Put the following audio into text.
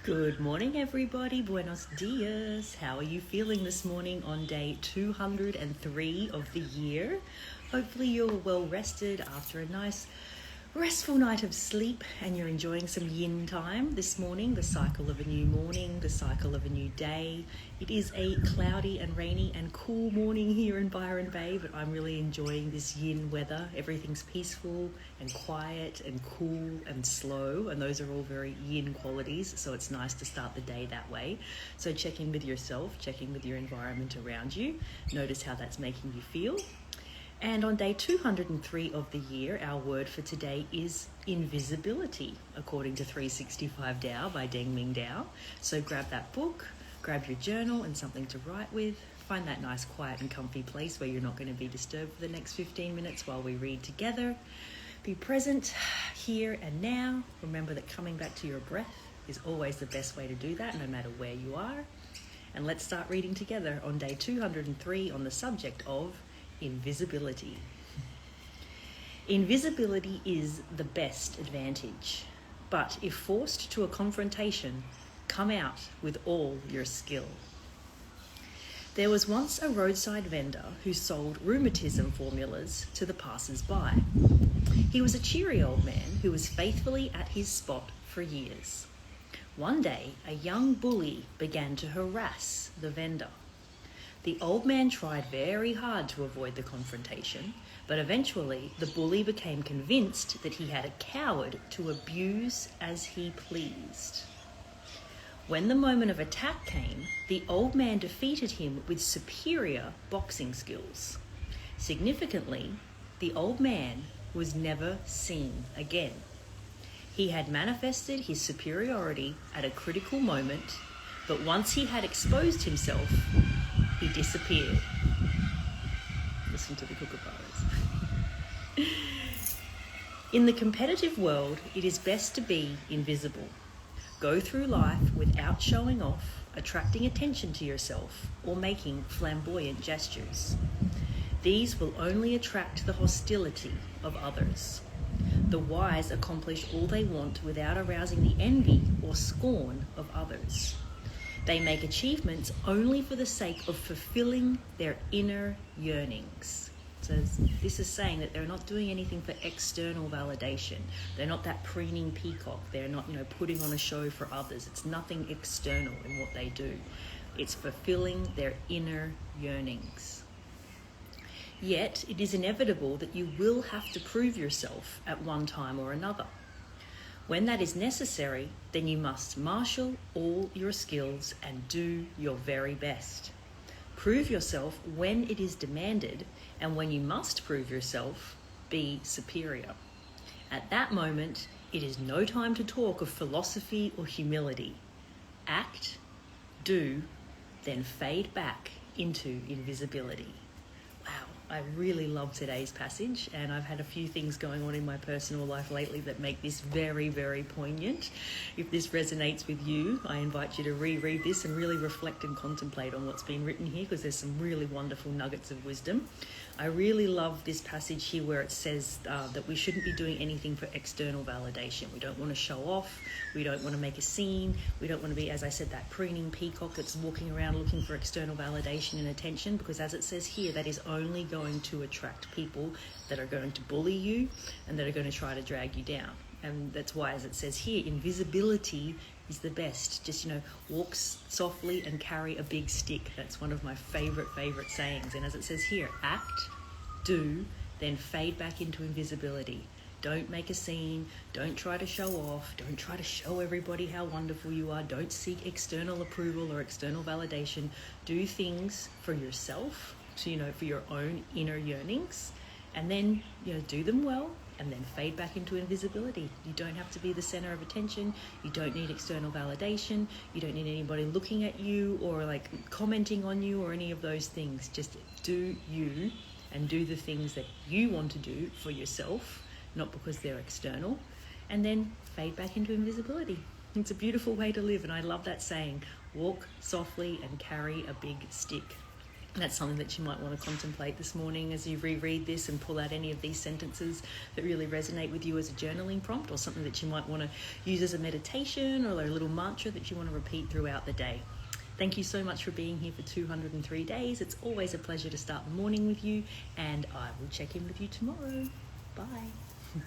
Good morning, everybody. Buenos dias. How are you feeling this morning on day 203 of the year? Hopefully you're well rested after a nice restful night of sleep and you're enjoying some yin time this morning, the cycle of a new morning, the cycle of a new day. It is a cloudy and rainy and cool morning here in Byron Bay, but I'm really enjoying this yin weather. Everything's peaceful and quiet and cool and slow, and those are all very yin qualities, so it's nice to start the day that way. So check in with yourself, check in with your environment around you, notice how that's making you feel. And on day 203 of the year, our word for today is invisibility, according to 365 Tao by Deng Ming Dao. So grab that book, grab your journal and something to write with. Find that nice, quiet and comfy place where you're not going to be disturbed for the next 15 minutes while we read together. Be present here and now. Remember that coming back to your breath is always the best way to do that, no matter where you are. And let's start reading together on day 203 on the subject of invisibility. Invisibility is the best advantage, but if forced to a confrontation, come out with all your skill. There was once a roadside vendor who sold rheumatism formulas to the passers-by. He was a cheery old man who was faithfully at his spot for years. One day, a young bully began to harass the vendor. The old man tried very hard to avoid the confrontation, but eventually the bully became convinced that he had a coward to abuse as he pleased. When the moment of attack came, the old man defeated him with superior boxing skills. Significantly, the old man was never seen again. He had manifested his superiority at a critical moment, but once he had exposed himself, he disappeared. Listen to the kookaburras. In the competitive world, it is best to be invisible. Go through life without showing off, attracting attention to yourself, or making flamboyant gestures. These will only attract the hostility of others. The wise accomplish all they want without arousing the envy or scorn of others. They make achievements only for the sake of fulfilling their inner yearnings. So this is saying that they're not doing anything for external validation. They're not that preening peacock. They're not, putting on a show for others. It's nothing external in what they do. It's fulfilling their inner yearnings. Yet, it is inevitable that you will have to prove yourself at one time or another. When that is necessary, then you must marshal all your skills and do your very best. Prove yourself when it is demanded, and when you must prove yourself, be superior. At that moment, it is no time to talk of philosophy or humility. Act, do, then fade back into invisibility. Wow, I really love today's passage, and I've had a few things going on in my personal life lately that make this very, very poignant. If this resonates with you, I invite you to reread this and really reflect and contemplate on what's been written here, because there's some really wonderful nuggets of wisdom. I really love this passage here where it says that we shouldn't be doing anything for external validation. We don't want to show off. We don't want to make a scene. We don't want to be, as I said, that preening peacock that's walking around looking for external validation and attention, because as it says here, that is only going to attract people that are going to bully you and that are going to try to drag you down. And that's why, as it says here, invisibility is the best. Just, walk softly and carry a big stick. That's one of my favorite sayings. And as it says here, act, do, then fade back into invisibility. Don't make a scene. Don't try to show off. Don't try to show everybody how wonderful you are. Don't seek external approval or external validation. Do things for yourself, for your own inner yearnings, and then, do them well, and then fade back into invisibility. You don't have to be the center of attention. You don't need external validation. You don't need anybody looking at you or commenting on you or any of those things. Just do you and do the things that you want to do for yourself, not because they're external, and then fade back into invisibility. It's a beautiful way to live, and I love that saying, walk softly and carry a big stick. That's something that you might want to contemplate this morning as you reread this and pull out any of these sentences that really resonate with you as a journaling prompt, or something that you might want to use as a meditation or a little mantra that you want to repeat throughout the day. Thank you so much for being here for 203 days. It's always a pleasure to start the morning with you, and I will check in with you tomorrow. Bye.